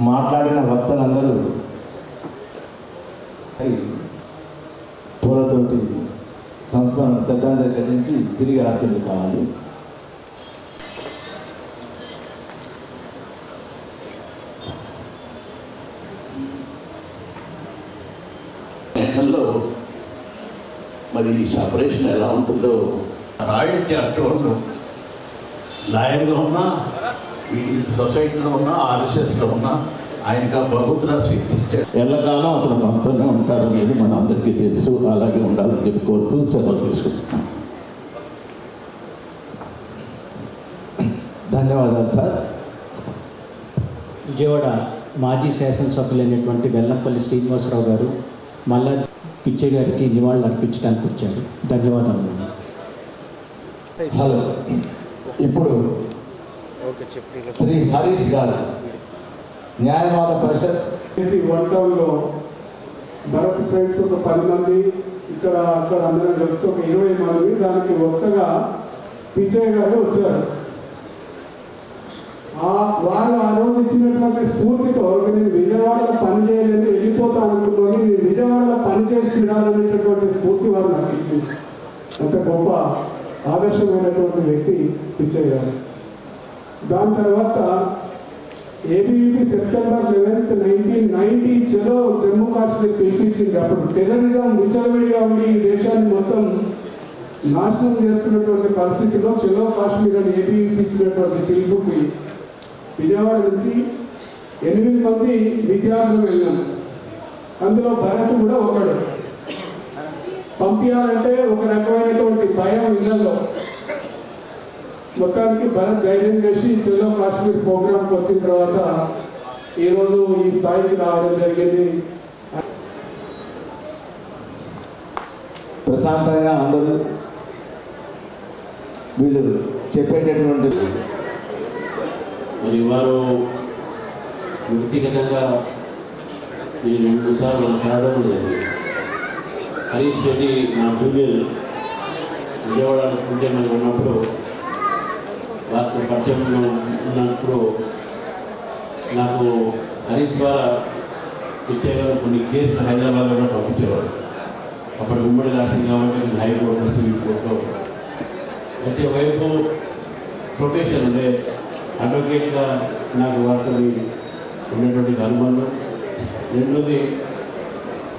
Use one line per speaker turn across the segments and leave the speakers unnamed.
మాట్లాడిన వక్తలందరూ పూలతోటి సంస్మరణ శ్రద్ధాంజలి ఘటించి తిరిగి ఆశీర్లు కావాలి.
మరి ఈ సపరేషన్ ఎలా ఉంటుందో రాయల్టీ అటువంటి లాయర్గా ఉన్నా సొసైటీలో ఉన్నా ఆర్ఎస్ఎస్లో ఉన్నా ఆయనగా బహుతరా స్వీకరించాడు. ఎల్లకాలం అతను మనతోనే ఉంటారనేది మన అందరికీ తెలుసు. అలాగే ఉండాలని చెప్పి కోరుతూ సెలవు తీసుకుంటున్నాం.
ధన్యవాదాలు సార్.
విజయవాడ మాజీ శాసనసభ్యులైనటువంటి వెల్లంపల్లి శ్రీనివాసరావు గారు మళ్ళా పిచ్చయ్య గారికి నివాళులు అర్పించడానికి వచ్చారు. ధన్యవాదాలు.
హలో, ఇప్పుడు శ్రీ హరీష్ గారు న్యాయవాద పరిషత్
వన్ టౌన్లో భరత్ ఫ్రెండ్స్ ఒక 10 మంది, ఇక్కడ అక్కడ అందరం కలిపితే ఒక 20 మంది. దానికి కొత్తగా పిచ్చయ్య గారు వచ్చారు. వారు ఆ రోజు ఇచ్చినటువంటి స్ఫూర్తితో నేను విజయవాడలో పని చేయాలని వెళ్ళిపోతా అనుకున్నాను. నేను విజయవాడలో పనిచేసి తినాలనేటటువంటి స్ఫూర్తి వారు నాకు ఇచ్చింది. అంత గొప్ప ఆదర్శమైనటువంటి వ్యక్తి పిచ్చయ్య గారు. దాని తర్వాత ఏబీవీపీ సెప్టెంబర్ 11, 1990 చలో జమ్మూ కాశ్మీర్ పిలిపించింది. అప్పుడు టెర్రరిజం విచ్చలవిడిగా ఉండి ఈ దేశాన్ని మొత్తం నాశనం చేస్తున్నటువంటి పరిస్థితిలో చలో కాశ్మీర్ అని ఏబీవీపీ ఇచ్చినటువంటి పిలుపుకి విజయవాడ నుంచి 8 మంది విద్యార్థులు వెళ్ళాం. అందులో భరత్ కూడా ఒకడు. పంపించాలంటే ఒక రకమైనటువంటి భయం ఇళ్లలో. మొత్తానికి భరత్ ధైర్యం చేసి చలో కాశ్మీర్ ప్రోగ్రాంకి వచ్చిన తర్వాత ఈరోజు ఈ స్థాయికి రావడం జరిగింది.
ప్రశాంతంగా అందరూ వీళ్ళు చెప్పేటటువంటి
మరి వారు వ్యక్తిగతంగా నేను 2 సార్లు కలవడం జరిగింది. హరీష్ రెడ్డి నా జూనియర్ విజయవాడ ముఖ్యమంత్రి ఉన్నప్పుడు వారితో పరిచయం ఉన్నప్పుడు నాకు హరీష్ ద్వారా పిచ్చయ్య కొన్ని కేసులు హైదరాబాద్లో కూడా పంపించేవారు. అప్పుడు ఉమ్మడి రాష్ట్రం కాబట్టి నేను హైకోర్టు సివిల్ కోర్టులో ప్రతి వైపు ప్రొఫెషన్ అంటే అడ్వకేట్గా నాకు వాటితో ఉన్నటువంటి అనుబంధం. రెండోది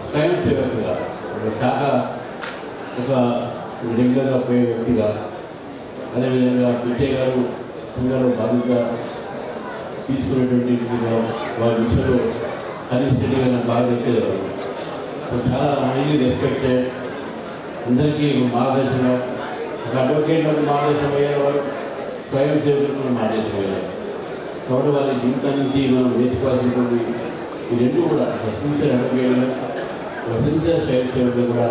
స్వయం సేవకుగా ఒక శాఖ ఒక రెగ్యులర్గా పోయే వ్యక్తిగా, అదేవిధంగా పిచ్చయ్య గారు సింగర్ బాధ్యత తీసుకునేటువంటి వారి విషయంలో హరీష్ రెడ్డి గారు బాగా చెప్పేవారు. చాలా హైలీ రెస్పెక్టెడ్, అందరికీ మార్గదర్శనంగా ఒక అడ్వకేట్లకు మార్గదర్శనం అయ్యేవారు, స్వయం సేవకులకు మార్గదర్శనం అయ్యారు. కాబట్టి వాళ్ళ జీవితం నుంచి మనం నేర్చుకోవాల్సినటువంటి ఈ రెండు కూడా ఒక సిన్సియర్ అడ్వకేట్గా, ఒక సిన్సియర్ స్వయం సేవకులు కూడా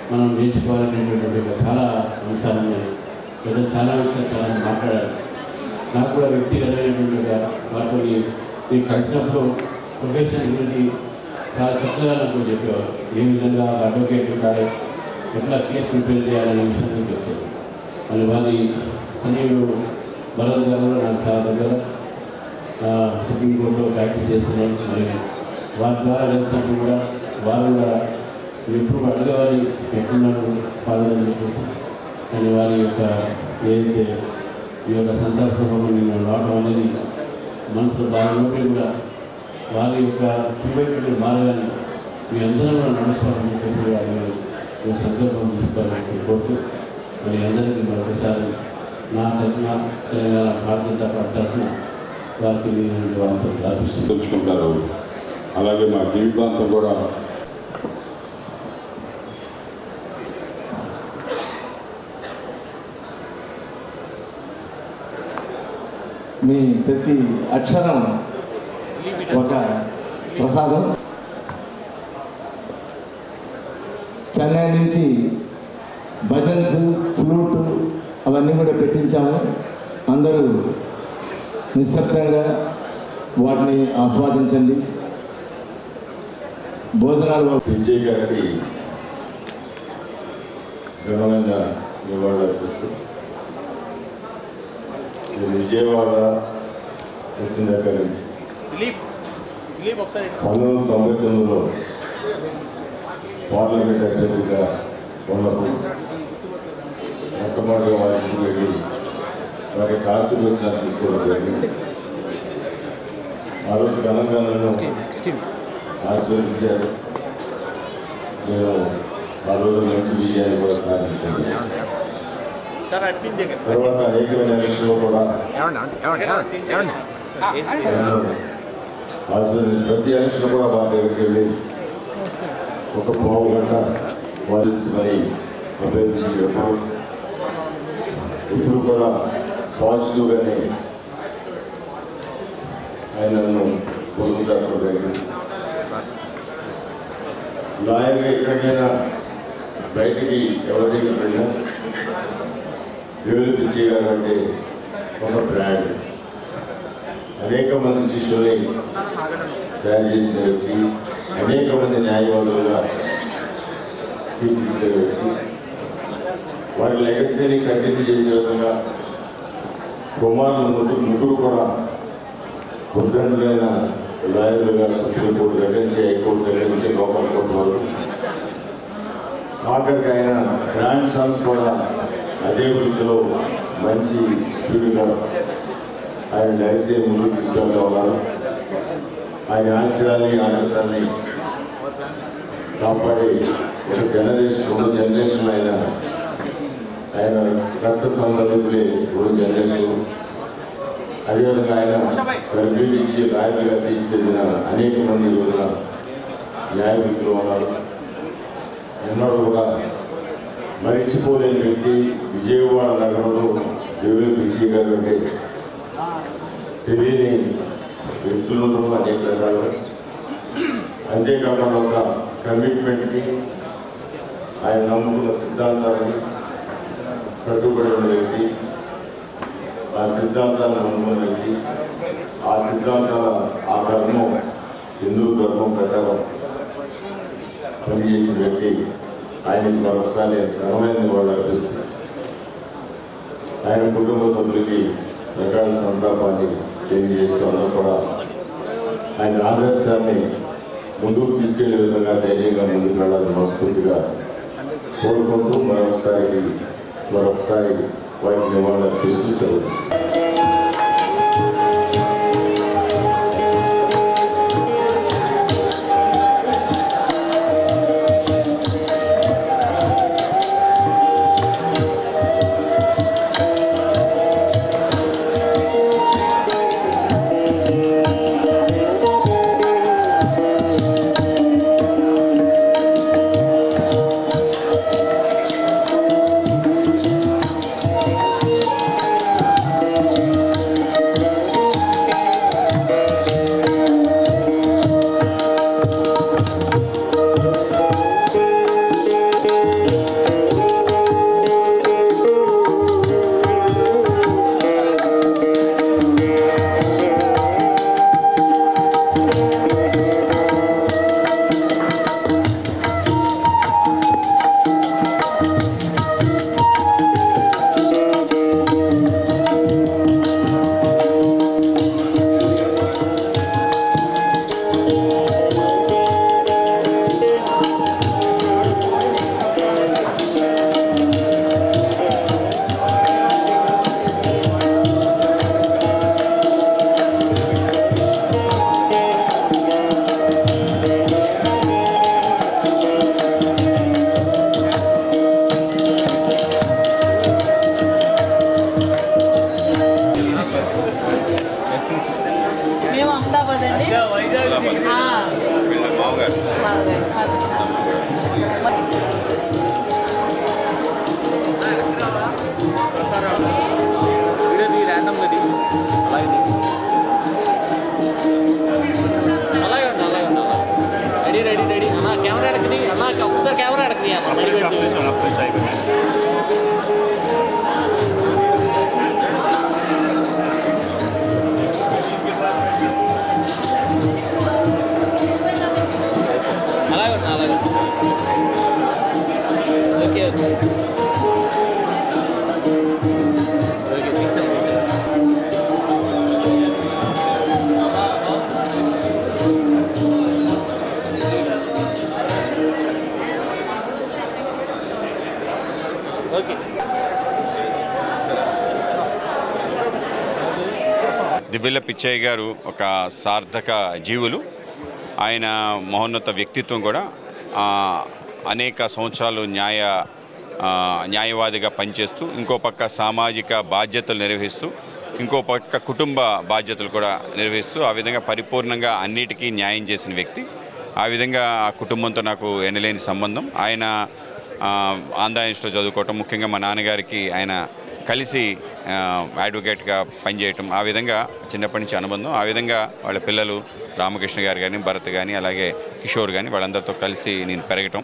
మనం నేర్చుకోవాలనేటువంటి చాలా అంశాలు ఉన్నాయి. ప్రజలు చాలా విషయాలు చాలా మాట్లాడారు. నాకు కూడా వ్యక్తిగతమైనటువంటి వాటిని నేను కలిసినప్పుడు ప్రొఫెషన్ గురించి చాలా చక్కగా నాకు చెప్పేవారు. ఏ విధంగా అడ్వకేట్ ఉండాలి, ఎట్లా కేసు ప్రిపేర్ చేయాలనే విషయాన్ని చెప్పారు. మరి వారి అన్నిడు భరత్ గారు నాకు చాలా దగ్గర సుప్రీంకోర్టులో ప్రాక్టీస్ చేస్తున్నాను. మరి వారి ద్వారా కలిసినప్పుడు కూడా వారు కూడా ఎప్పుడు అడగవారి ఎట్లున్నాడు ఫాదర్ అని చెప్పేసి, కానీ వారి యొక్క ఏదైతే ఈ యొక్క సందర్భంలో నేను రావడం అనేది మనసులో బాగా ఉంటే కూడా వారి యొక్క చూపెట్టిన మార్గాన్ని మీ అందరూ కూడా నడుస్తామని చెప్పేసి వారి సందర్భం తీసుకోవాలని కోరుతూ మరి అందరికీ మరొకసారి నా తరఫున తెలంగాణ భారతీయ జనతా పార్టీ తరఫున వారికి నేను వాళ్ళతో
తెలుసుకుంటారు. అలాగే మా జీవితాంతం కూడా
మీ ప్రతి అక్షరం ఒక ప్రసాదం. చెన్నై నుంచి భజన్స్, ఫ్లూట్ అవన్నీ కూడా పెట్టించాము. అందరూ నిశ్శబ్దంగా వాటిని ఆస్వాదించండి. భోజనాలు
విజయ్ గారికి ఘనమైన నివాళులు అర్పిస్తూ విజయవాడ వచ్చిన దగ్గర నుంచి 1999లో పార్లమెంట్ అభ్యర్థిగా ఉన్నప్పుడు మొట్టమొదటిగా వారికి వెళ్ళి వారి ఆశీర్వచనాలు తీసుకోవడం జరిగింది. ఆ రోజు ఘనంగా నన్ను ఆశీర్వదించారు. నేను ఆ రోజు మంచి విజయాన్ని కూడా సాధించాను. తర్వాత అనేకమైన ఎలక్షన్లో కూడా ప్రతి ఎలక్షన్ కూడా వారి దగ్గరికి వెళ్ళి ఒక పావు గంట వాదించమని అభ్యర్థించినప్పుడు ఇప్పుడు కూడా పాజిటివ్గానే ఆయన నన్ను పొందుతాడు జరిగింది. లాయర్గా ఎక్కడికైనా బయటికి ఎవరి దగ్గర వెళ్ళినా దేవుడు పిచ్చేగారు అంటే ఒక బ్రాండ్. అనేక మంది శిష్యుల్ని తయారు చేసిన వ్యక్తి, అనేక మంది న్యాయవాదులుగా తీర్చిదిద్దే వ్యక్తి, వారి లెగసీని కంటిన్యూ చేసే విధంగా కుమారులు ముగ్గురు కూడా ఉద్దండులైన లాయర్లుగా సుప్రీంకోర్టు దగ్గర నుంచి, హైకోర్టు దగ్గర నుంచి, లోకల్ కోర్టు వరకు ఆఖరికి ఆయన గ్రాండ్ సన్స్ కూడా అదే వృత్తిలో మంచి స్పీడ్గా ఆయన లైసీ ముందుకు తీసుకెళ్తా ఉన్నారు. ఆయన ఆదర్శాన్ని కాపాడి ఒక జనరేషన్, 2 జనరేషన్లు ఆయన రక్త సంబంధికులే 2 జనరేషన్. అదేవిధంగా ఆయన తరబీదించి రాయలుగా తీర్చిదిద్దిన అనేక మంది రోజున న్యాయమూర్తులు ఉన్నారు. ఎన్నడూ కూడా మరిచిపోలేని వ్యక్తి విజయవాడ నగరంలో దేవుని పిచ్చి గారు అంటే తెలియని వ్యక్తులలో అనేక రకాలు. అంతేకాకుండా ఒక కమిట్మెంట్కి, ఆయన నమ్ముకున్న సిద్ధాంతాన్ని కట్టుబడి ఉన్న వ్యక్తి, ఆ సిద్ధాంతాన్ని నమ్ముకున్న వ్యక్తి, ఆ సిద్ధాంతాల ఆ ధర్మం, హిందూ ధర్మం ప్రకారం పనిచేసిన వ్యక్తి. ఆయనకి మరొకసారి ఘనమైన వాళ్ళు అర్పిస్తుంది. ఆయన కుటుంబ సభ్యులకి రకాల సంతాపాన్ని తెలియజేస్తూ అందరూ కూడా ఆయన ఆదర్శాన్ని ముందుకు తీసుకెళ్లే విధంగా ధైర్యంగా ముందుకు వెళ్ళాలని మనస్ఫూర్తిగా కోరుకుంటూ మరొకసారి వారికి నివాళులు అర్పిస్తూ సెలవు.
మేము అహ్మదాబాద్ అండి.
రెడీ అన్న కెమెరా ఎడకది అన్న ఒకసారి కెమెరా ఎడకది అలాగే
దివ్వెల పిచ్చయ్య గారు ఒక సార్థక జీవులు. ఆయన మహోన్నత వ్యక్తిత్వం కూడా అనేక సంవత్సరాలు న్యాయవాదిగా పనిచేస్తూ, ఇంకో పక్క సామాజిక బాధ్యతలు నిర్వహిస్తూ, ఇంకో పక్క కుటుంబ బాధ్యతలు కూడా నిర్వహిస్తూ, ఆ విధంగా పరిపూర్ణంగా అన్నిటికీ న్యాయం చేసిన వ్యక్తి. ఆ విధంగా ఆ కుటుంబంతో నాకు ఎనలేని సంబంధం. ఆయన ఆంధ్ర యూనివర్సిటీలో చదువుకోవటం, ముఖ్యంగా మా నాన్నగారికి ఆయన కలిసి అడ్వకేట్గా పనిచేయటం, ఆ విధంగా చిన్నప్పటి నుంచి అనుబంధం. ఆ విధంగా వాళ్ళ పిల్లలు రామకృష్ణ గారు కానీ, భరత్ కానీ, అలాగే కిషోర్ కానీ, వాళ్ళందరితో కలిసి నేను పెరగటం,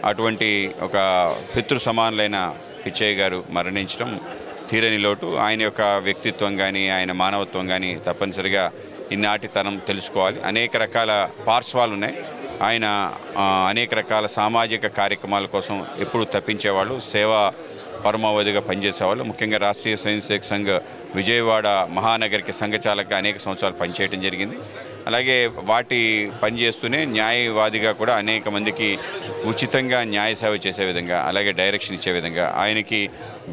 అటువంటి ఒక పితృ సమానులైన పిచ్చయ్య గారు మరణించడం తీరని లోటు. ఆయన యొక్క వ్యక్తిత్వం కానీ, ఆయన మానవత్వం కానీ తప్పనిసరిగా ఈనాటి తరం తెలుసుకోవాలి. అనేక రకాల పార్శ్వాలు ఉన్నాయి. ఆయన అనేక రకాల సామాజిక కార్యక్రమాల కోసం ఎప్పుడు తప్పించేవాళ్ళు, సేవా పరమావధిగా పనిచేసేవాళ్ళు. ముఖ్యంగా రాష్ట్రీయ స్వయం సేవక్ సంఘ్ విజయవాడ మహానగర్కి సంఘచాలకగా అనేక సంవత్సరాలు పనిచేయడం జరిగింది. అలాగే వాటి పనిచేస్తూనే న్యాయవాదిగా కూడా అనేక మందికి ఉచితంగా న్యాయ సేవ చేసే విధంగా, అలాగే డైరెక్షన్ ఇచ్చే విధంగా ఆయనకి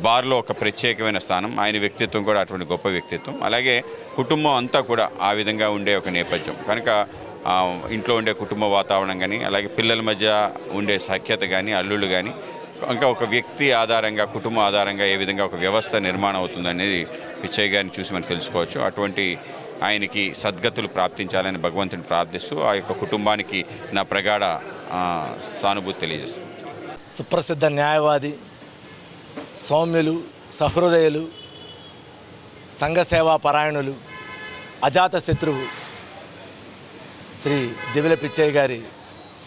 బార్లో ఒక ప్రత్యేకమైన స్థానం. ఆయన వ్యక్తిత్వం కూడా అటువంటి గొప్ప వ్యక్తిత్వం. అలాగే కుటుంబం అంతా కూడా ఆ విధంగా ఉండే ఒక నేపథ్యం కనుక ఇంట్లో ఉండే కుటుంబ వాతావరణం కానీ, అలాగే పిల్లల మధ్య ఉండే సఖ్యత కానీ, అల్లుళ్ళు కానీ, ఇంకా ఒక వ్యక్తి ఆధారంగా, కుటుంబం ఆధారంగా ఏ విధంగా ఒక వ్యవస్థ నిర్మాణం అవుతుందనేది పిచ్చయ్య గారిని చూసి మనం తెలుసుకోవచ్చు. అటువంటి ఆయనకి సద్గతులు ప్రాప్తించాలని భగవంతుని ప్రార్థిస్తూ ఆ యొక్క కుటుంబానికి నా ప్రగాఢ సానుభూతి తెలియజేస్తాను.
సుప్రసిద్ధ న్యాయవాది, సౌమ్యులు, సహృదయులు, సంఘ సేవా పరాయణులు, అజాత శత్రువు శ్రీ దివ్వెల పిచ్చయ్య గారి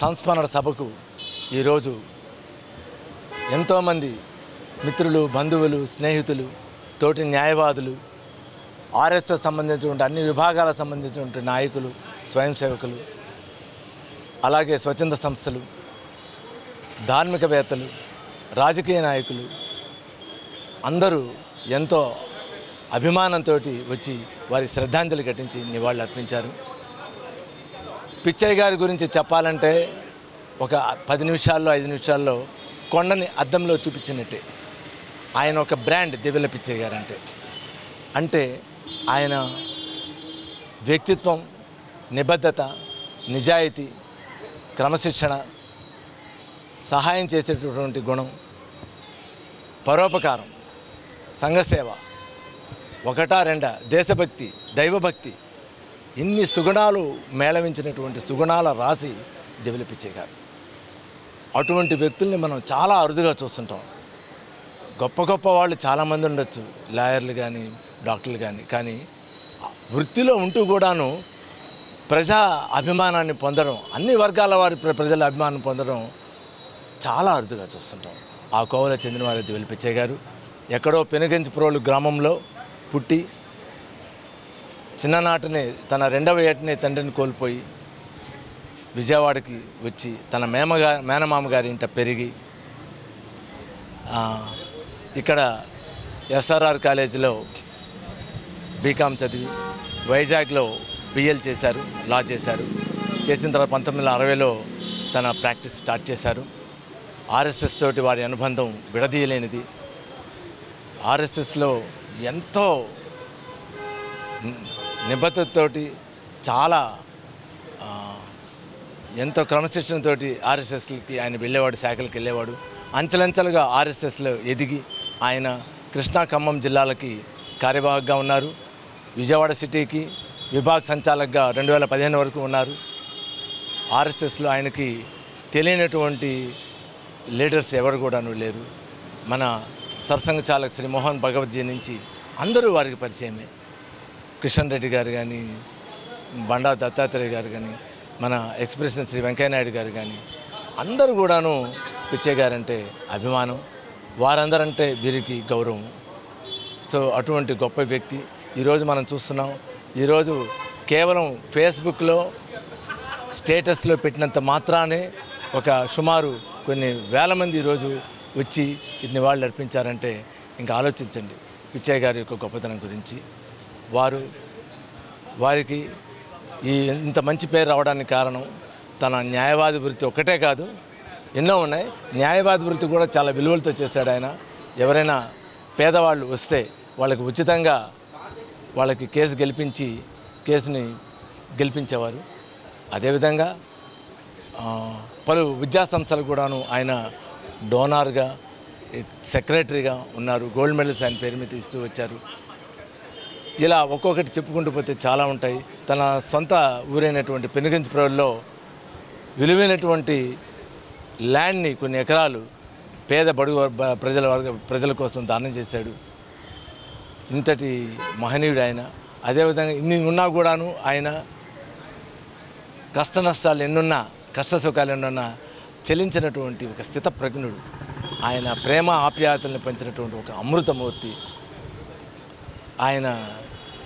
సంస్మరణ సభకు ఈరోజు ఎంతోమంది మిత్రులు, బంధువులు, స్నేహితులు, తోటి న్యాయవాదులు, ఆర్ఎస్ఎస్ సంబంధించినటువంటి అన్ని విభాగాలకు సంబంధించినటువంటి నాయకులు, స్వయం సేవకులు, అలాగే స్వచ్ఛంద సంస్థలు, ధార్మికవేత్తలు, రాజకీయ నాయకులు అందరూ ఎంతో అభిమానంతో వచ్చి వారి శ్రద్ధాంజలి ఘటించి నివాళులు అర్పించారు. పిచ్చయ్య గారి గురించి చెప్పాలంటే ఒక 10 నిమిషాల్లో 5 నిమిషాల్లో కొండని అద్దంలో చూపించినట్టే. ఆయన ఒక బ్రాండ్ దివ్వెల పిచ్చయ్య గారు అంటే ఆయన వ్యక్తిత్వం, నిబద్ధత, నిజాయితీ, క్రమశిక్షణ, సహాయం చేసేటటువంటి గుణం, పరోపకారం, సంఘసేవ, ఒకటా రెండా దేశభక్తి, దైవభక్తి, ఇన్ని సుగుణాలు మేళవించినటువంటి సుగుణాల రాశి దివ్వెల పిచ్చయ్య గారు. అటువంటి వ్యక్తుల్ని మనం చాలా అరుదుగా చూస్తుంటాం. గొప్ప గొప్ప వాళ్ళు చాలామంది ఉండొచ్చు, లాయర్లు కానీ, డాక్టర్లు కానీ వృత్తిలో ఉంటూ కూడాను ప్రజా అభిమానాన్ని పొందడం, అన్ని వర్గాల వారి ప్రజల అభిమానం పొందడం చాలా అరుదుగా చూస్తుంటాం. ఆ కోవలో చెందినవారు దివ్వెల పిచ్చయ్య గారు. ఎక్కడో పెనుగంచిప్రోలు గ్రామంలో పుట్టి చిన్ననాటిని తన 2వ ఏటనే తండ్రిని కోల్పోయి విజయవాడకి వచ్చి తన మేనమామ గారి ఇంట పెరిగి ఇక్కడ ఎస్ఆర్ఆర్ కాలేజీలో బీకామ్ చదివి వైజాగ్లో బిఎల్ చేశారు, లా చేశారు. చేసిన తర్వాత 1960లో తన ప్రాక్టీస్ స్టార్ట్ చేశారు. ఆర్ఎస్ఎస్ తోటి వారి అనుబంధం విడదీయలేనిది. ఆర్ఎస్ఎస్లో ఎంతో నిబద్ధతతోటి, చాలా ఎంతో క్రమశిక్షణతోటి ఆర్ఎస్ఎస్కి ఆయన వెళ్ళేవాడు, శాఖలకు వెళ్ళేవాడు. అంచెలంచెలుగా ఆర్ఎస్ఎస్లో ఎదిగి ఆయన కృష్ణా, ఖమ్మం జిల్లాలకి కార్యవాహకుగా ఉన్నారు. విజయవాడ సిటీకి విభాగ సంచాలకుగా 2015 వరకు ఉన్నారు. ఆర్ఎస్ఎస్లో ఆయనకి తెలియనటువంటి లీడర్స్ ఎవరు కూడాను లేరు. మన సర్సంఘ చాలక్ శ్రీ మోహన్ భగవద్జీ నుంచి అందరూ వారికి పరిచయమే. కిషన్ రెడ్డి గారు కానీ, బండా దత్తాత్రేయ గారు కానీ, మన ఎక్స్ప్రెసిడెంట్ శ్రీ వెంకయ్యనాయుడు గారు కానీ అందరూ కూడాను పిచ్చయ్య గారంటే అభిమానం, వారందరంటే వీరికి గౌరవం. సో అటువంటి గొప్ప వ్యక్తి ఈరోజు మనం చూస్తున్నాం. ఈరోజు కేవలం ఫేస్బుక్లో స్టేటస్లో పెట్టినంత మాత్రానే ఒక సుమారు కొన్ని వేల మంది ఈరోజు వచ్చి వీటిని వాళ్ళు అర్పించారంటే ఇంకా ఆలోచించండి పిచ్చయ్య గారి యొక్క గొప్పతనం గురించి. వారికి ఈ ఇంత మంచి పేరు రావడానికి కారణం తన న్యాయవాది వృత్తి ఒక్కటే కాదు, ఎన్నో ఉన్నాయి. న్యాయవాది వృత్తి కూడా చాలా విలువలతో చేశాడు ఆయన. ఎవరైనా పేదవాళ్ళు వస్తే వాళ్ళకి ఉచితంగా వాళ్ళకి కేసుని గెలిపించేవారు. అదేవిధంగా పలు విద్యా సంస్థలకు కూడాను ఆయన డోనార్గా, సెక్రటరీగా ఉన్నారు. గోల్డ్ మెడల్స్ ఆయన పేరు మీద ఇస్తూ వచ్చారు. ఇలా ఒక్కొక్కటి చెప్పుకుంటూ పోతే చాలా ఉంటాయి. తన సొంత ఊరైనటువంటి పెనుగంచిప్రోలులో విలువైనటువంటి ల్యాండ్ని, కొన్ని ఎకరాలు పేద బడుగు ప్రజల కోసం దానం చేశాడు. ఇంతటి మహనీయుడు ఆయన. అదేవిధంగా ఇన్ని ఉన్నా కూడాను ఆయన కష్ట నష్టాలు ఎన్నున్నా, కష్ట సుఖాలు ఎన్నున్నా చెల్లించినటువంటి ఒక స్థితప్రజ్ఞుడు. ఆయన ప్రేమ ఆప్యాయతల్ని పంచినటువంటి ఒక అమృతమూర్తి. ఆయన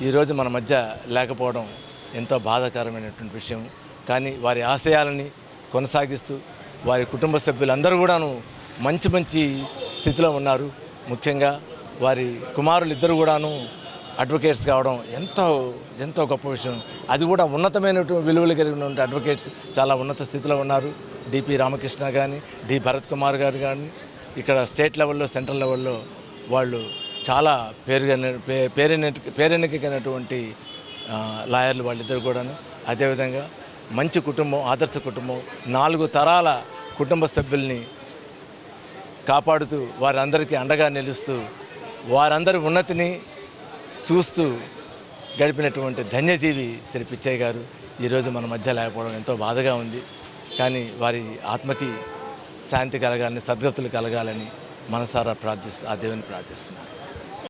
ఈరోజు మన మధ్య లేకపోవడం ఎంతో బాధాకరమైనటువంటి విషయం. కానీ వారి ఆశయాలని కొనసాగిస్తూ వారి కుటుంబ సభ్యులందరూ కూడాను మంచి స్థితిలో ఉన్నారు. ముఖ్యంగా వారి కుమారులు ఇద్దరు కూడాను అడ్వకేట్స్ కావడం ఎంతో గొప్ప విషయం. అది కూడా ఉన్నతమైనటువంటి విలువలు కలిగినటువంటి అడ్వకేట్స్ చాలా ఉన్నత స్థితిలో ఉన్నారు. డిపి రామకృష్ణ కానీ, డి భరత్ కుమార్ గారు కానీ, ఇక్కడ స్టేట్ లెవెల్లో, సెంట్రల్ లెవెల్లో వాళ్ళు చాలా పేరెన్నికైనటువంటి లాయర్లు వాళ్ళిద్దరు కూడాను. అదేవిధంగా మంచి కుటుంబం, ఆదర్శ కుటుంబం, 4 తరాల కుటుంబ సభ్యుల్ని కాపాడుతూ వారందరికీ అండగా నిలుస్తూ వారందరి ఉన్నతిని చూస్తూ గడిపినటువంటి ధన్యజీవి శ్రీ పిచ్చయ్య గారు ఈరోజు మన మధ్య లేకపోవడం ఎంతో బాధగా ఉంది. కానీ వారి ఆత్మకి శాంతి కలగాలని, సద్గతులు కలగాలని మనసారా ఆ దేవుని ప్రార్థిస్తున్నాను.